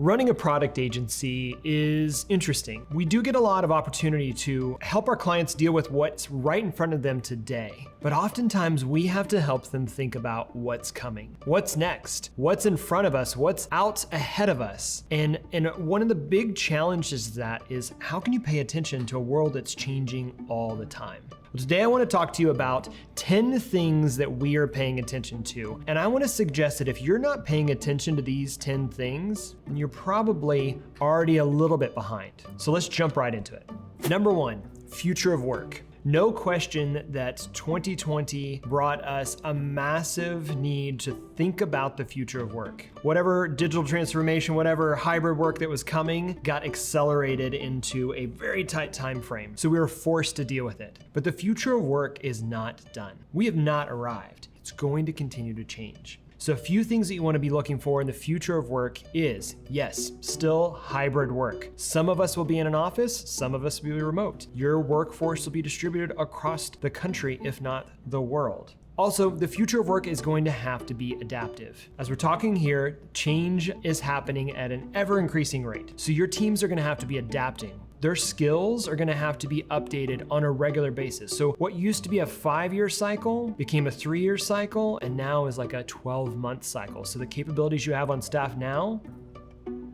Running a product agency is interesting. We do get a lot of opportunity to help our clients deal with what's right in front of them today. But oftentimes we have to help them think about what's coming, what's next, what's in front of us, what's out ahead of us. And one of the big challenges of that is how can you pay attention to a world that's changing all the time? Well, today I want to talk to you about 10 things that we are paying attention to. And I want to suggest that if you're not paying attention to these 10 things, then you're probably already a little bit behind. So let's jump right into it. Number one, future of work. No question that 2020 brought us a massive need to think about the future of work. Whatever digital transformation, whatever hybrid work that was coming got accelerated into a very tight time frame. So we were forced to deal with it. But the future of work is not done. We have not arrived. It's going to continue to change. So a few things that you want to be looking for in the future of work is, yes, still hybrid work. Some of us will be in an office, some of us will be remote. Your workforce will be distributed across the country, if not the world. Also, the future of work is going to have to be adaptive. As we're talking here, change is happening at an ever increasing rate. So your teams are going to have to be adapting. Their skills are gonna have to be updated on a regular basis. So what used to be a 5-year cycle became a 3-year cycle, and now is like a 12-month cycle. So the capabilities you have on staff now,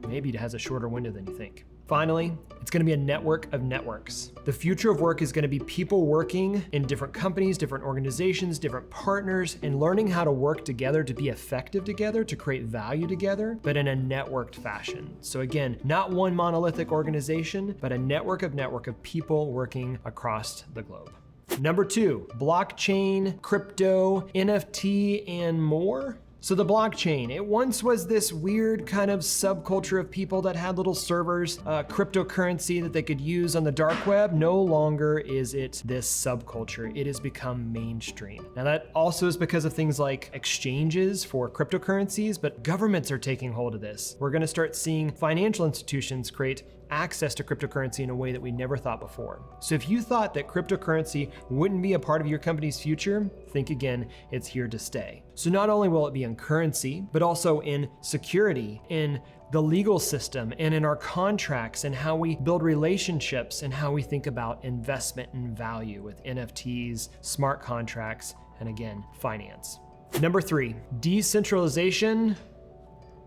maybe it has a shorter window than you think. Finally, it's gonna be a network of networks. The future of work is gonna be people working in different companies, different organizations, different partners, and learning how to work together to be effective together, to create value together, but in a networked fashion. So again, not one monolithic organization, but a network of people working across the globe. Number two, blockchain, crypto, NFT, and more. So the blockchain, it once was this weird kind of subculture of people that had little servers, cryptocurrency that they could use on the dark web. No longer is it this subculture. It has become mainstream. Now that also is because of things like exchanges for cryptocurrencies, but governments are taking hold of this. We're gonna start seeing financial institutions create access to cryptocurrency in a way that we never thought before. So if you thought that cryptocurrency wouldn't be a part of your company's future, think again, it's here to stay. So not only will it be in currency, but also in security, in the legal system, and in our contracts, and how we build relationships, and how we think about investment and value with NFTs, smart contracts, and again, finance. Number three, decentralization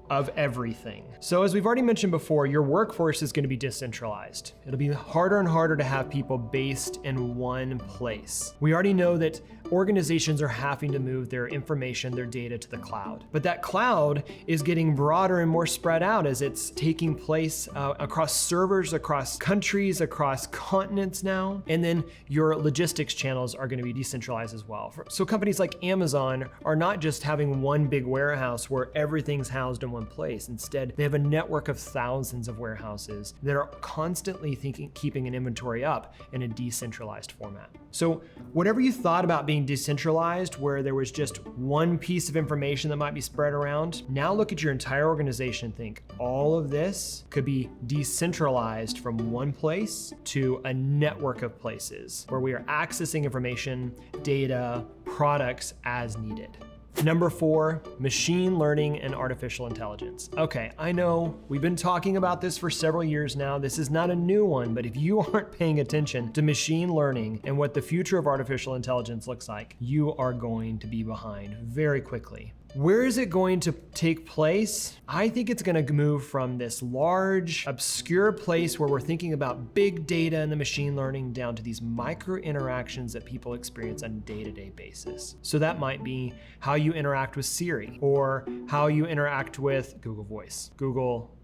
of everything. So as we've already mentioned before, your workforce is going to be decentralized. It'll be harder and harder to have people based in one place. We already know that organizations are having to move their information, their data to the cloud. But that cloud is getting broader and more spread out as it's taking place across servers, across countries, across continents now. And then your logistics channels are going to be decentralized as well. So companies like Amazon are not just having one big warehouse where everything's housed in one place. Instead, they have a network of thousands of warehouses that are constantly keeping an inventory up in a decentralized format. So whatever you thought about being decentralized, where there was just one piece of information that might be spread around, now look at your entire organization and think all of this could be decentralized from one place to a network of places where we are accessing information, data, products as needed. Number four, machine learning and artificial intelligence. Okay, I know we've been talking about this for several years now. This is not a new one, but if you aren't paying attention to machine learning and what the future of artificial intelligence looks like, you are going to be behind very quickly. Where is it going to take place? I think it's going to move from this large, obscure place where we're thinking about big data and the machine learning down to these micro interactions that people experience on a day-to-day basis. So that might be how you interact with Siri, or how you interact with Google Voice, Google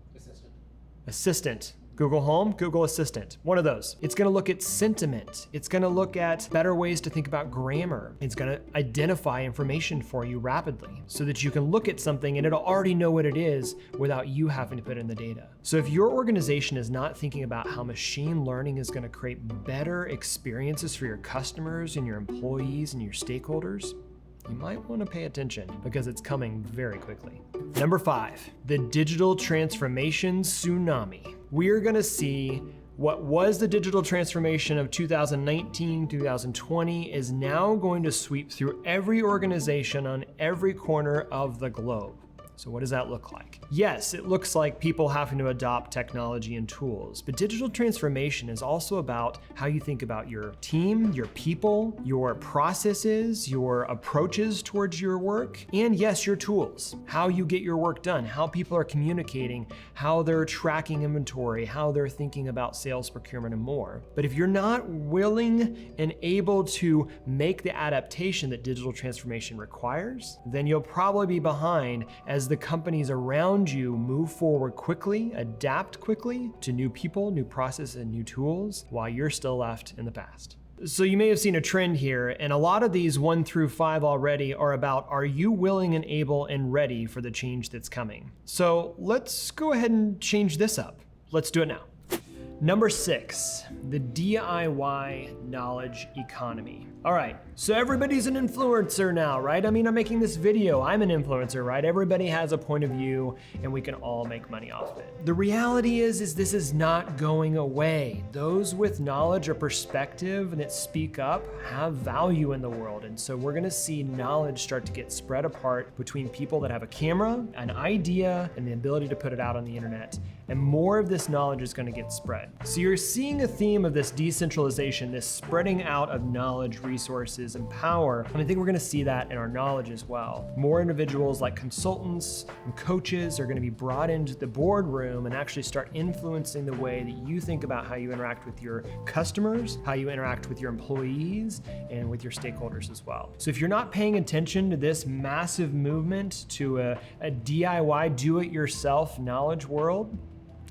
Assistant. Google Home, Google Assistant, one of those. It's gonna look at sentiment. It's gonna look at better ways to think about grammar. It's gonna identify information for you rapidly so that you can look at something and it'll already know what it is without you having to put in the data. So if your organization is not thinking about how machine learning is gonna create better experiences for your customers and your employees and your stakeholders, you might want to pay attention because it's coming very quickly. Number 5, the digital transformation tsunami. We're going to see what was the digital transformation of 2019, 2020 is now going to sweep through every organization on every corner of the globe. So what does that look like? Yes, it looks like people having to adopt technology and tools, but digital transformation is also about how you think about your team, your people, your processes, your approaches towards your work, and yes, your tools, how you get your work done, how people are communicating, how they're tracking inventory, how they're thinking about sales, procurement, and more. But if you're not willing and able to make the adaptation that digital transformation requires, then you'll probably be behind as the companies around you move forward quickly, adapt quickly to new people, new processes, and new tools, while you're still left in the past. So you may have seen a trend here, and a lot of these 1 through 5 already are about, are you willing and able and ready for the change that's coming? So let's go ahead and change this up. Let's do it now. Number 6, the DIY knowledge economy. All right, so everybody's an influencer now, right? I mean, I'm making this video, I'm an influencer, right? Everybody has a point of view and we can all make money off of it. The reality is this is not going away. Those with knowledge or perspective and that speak up have value in the world. And so we're gonna see knowledge start to get spread apart between people that have a camera, an idea, and the ability to put it out on the internet. And more of this knowledge is gonna get spread. So you're seeing a theme of this decentralization, this spreading out of knowledge, resources, and power. And I think we're gonna see that in our knowledge as well. More individuals like consultants and coaches are gonna be brought into the boardroom and actually start influencing the way that you think about how you interact with your customers, how you interact with your employees, and with your stakeholders as well. So if you're not paying attention to this massive movement to a DIY, do-it-yourself knowledge world,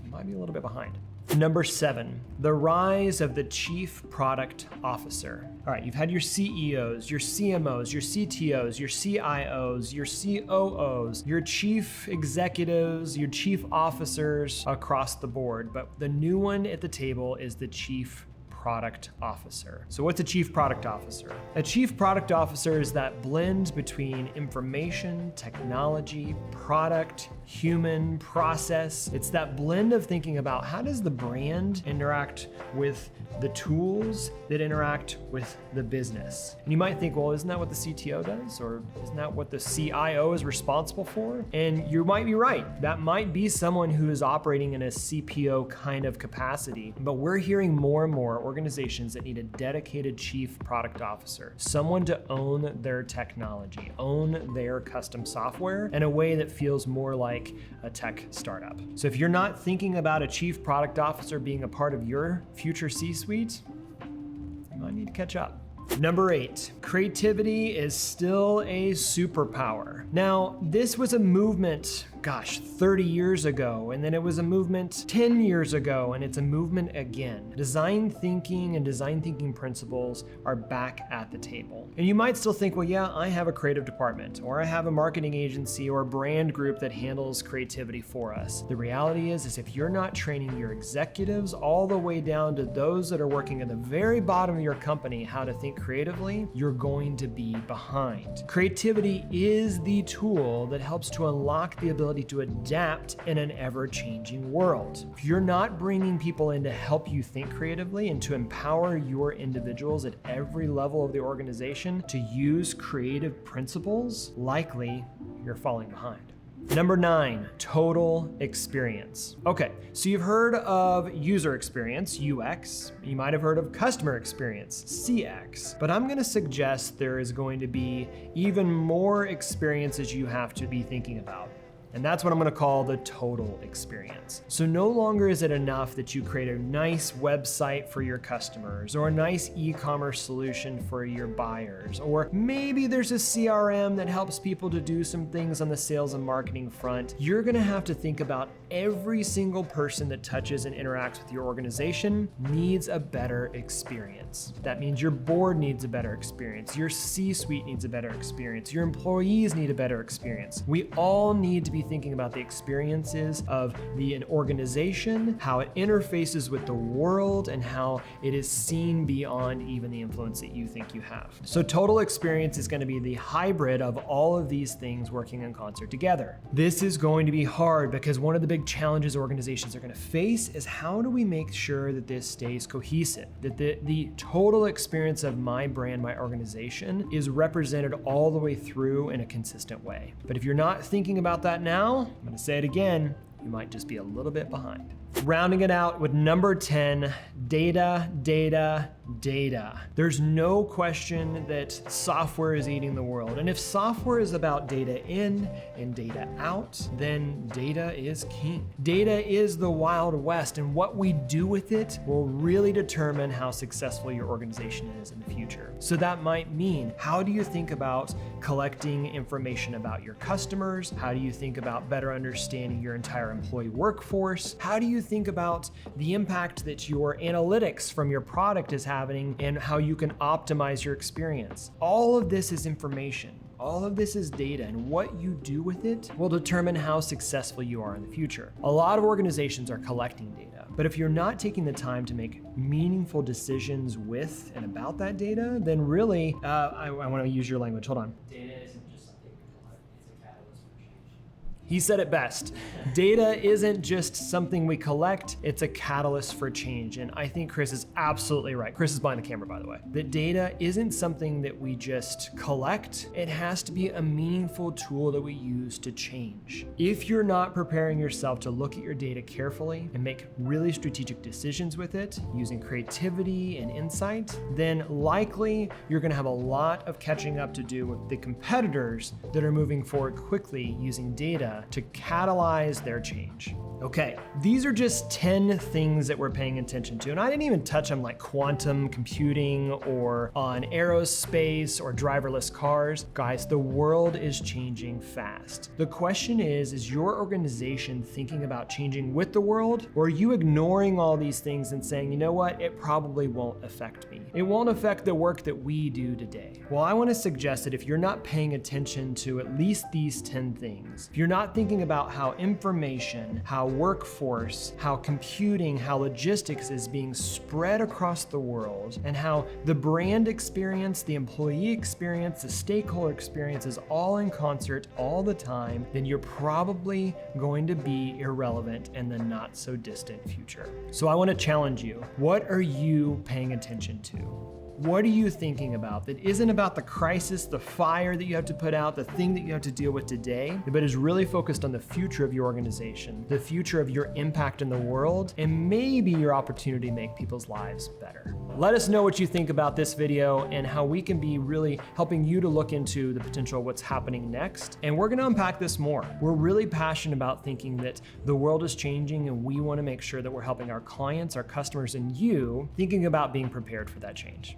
you might be a little bit behind. Number 7, the rise of the chief product officer. All right, you've had your CEOs, your CMOs, your CTOs, your CIOs, your COOs, your chief executives, your chief officers across the board, but the new one at the table is the chief product officer. So what's a chief product officer? A chief product officer is that blend between information, technology, product, human, process. It's that blend of thinking about how does the brand interact with the tools that interact with the business. And you might think, well, isn't that what the CTO does? Or isn't that what the CIO is responsible for? And you might be right. That might be someone who is operating in a CPO kind of capacity. But we're hearing more and more organizations that need a dedicated chief product officer, someone to own their technology, own their custom software in a way that feels more like a tech startup. So if you're not thinking about a chief product officer being a part of your future C-suite, you might need to catch up. Number 8, creativity is still a superpower. Now, this was a movement, 30 years ago, and then it was a movement 10 years ago, and it's a movement again. Design thinking and design thinking principles are back at the table. And you might still think, well, yeah, I have a creative department, or I have a marketing agency or a brand group that handles creativity for us. The reality is if you're not training your executives all the way down to those that are working at the very bottom of your company how to think creatively, you're going to be behind. Creativity is the tool that helps to unlock the ability to adapt in an ever-changing world. If you're not bringing people in to help you think creatively and to empower your individuals at every level of the organization to use creative principles, likely you're falling behind. Number 9, total experience. Okay, so you've heard of user experience, UX. You might have heard of customer experience, CX. But I'm gonna suggest there is going to be even more experiences you have to be thinking about. And that's what I'm gonna call the total experience. So no longer is it enough that you create a nice website for your customers or a nice e-commerce solution for your buyers, or maybe there's a CRM that helps people to do some things on the sales and marketing front. You're gonna have to think about every single person that touches and interacts with your organization needs a better experience. That means your board needs a better experience, your C-suite needs a better experience, your employees need a better experience. We all need to be thinking about the experiences of an organization, how it interfaces with the world, and how it is seen beyond even the influence that you think you have. So total experience is going to be the hybrid of all of these things working in concert together. This is going to be hard because one of the big challenges organizations are going to face is how do we make sure that this stays cohesive, that the total experience of my brand, my organization is represented all the way through in a consistent way. But if you're not thinking about that now, I'm going to say it again, you might just be a little bit behind. Rounding it out with number 10, data, data, data. There's no question that software is eating the world. And if software is about data in and data out, then data is king. Data is the Wild West, and what we do with it will really determine how successful your organization is in the future. So that might mean, how do you think about collecting information about your customers? How do you think about better understanding your entire employee workforce? How do you think about the impact that your analytics from your product is having and how you can optimize your experience? All of this is information. All of this is data, and what you do with it will determine how successful you are in the future. A lot of organizations are collecting data, but if you're not taking the time to make meaningful decisions with and about that data, then really, I want to use your language. Hold on. Data isn't just something we collect, it's a catalyst for change. He said it best. Data isn't just something we collect, it's a catalyst for change. And I think Chris is absolutely right. Chris is behind the camera, by the way. That data isn't something that we just collect. It has to be a meaningful tool that we use to change. If you're not preparing yourself to look at your data carefully and make really strategic decisions with it, using creativity and insight, then likely you're gonna have a lot of catching up to do with the competitors that are moving forward quickly using data to catalyze their change. Okay, these are just 10 things that we're paying attention to. And I didn't even touch on like quantum computing or on aerospace or driverless cars. Guys, the world is changing fast. The question is your organization thinking about changing with the world, or are you ignoring all these things and saying, you know what, it probably won't affect me. It won't affect the work that we do today. Well, I want to suggest that if you're not paying attention to at least these 10 things, if you're not thinking about how information, how workforce, how computing, how logistics is being spread across the world, and how the brand experience, the employee experience, the stakeholder experience is all in concert all the time, then you're probably going to be irrelevant in the not so distant future. So I want to challenge you. What are you paying attention to? What are you thinking about that isn't about the crisis, the fire that you have to put out, the thing that you have to deal with today, but is really focused on the future of your organization, the future of your impact in the world, and maybe your opportunity to make people's lives better? Let us know what you think about this video and how we can be really helping you to look into the potential of what's happening next. And we're gonna unpack this more. We're really passionate about thinking that the world is changing, and we wanna make sure that we're helping our clients, our customers, and you thinking about being prepared for that change.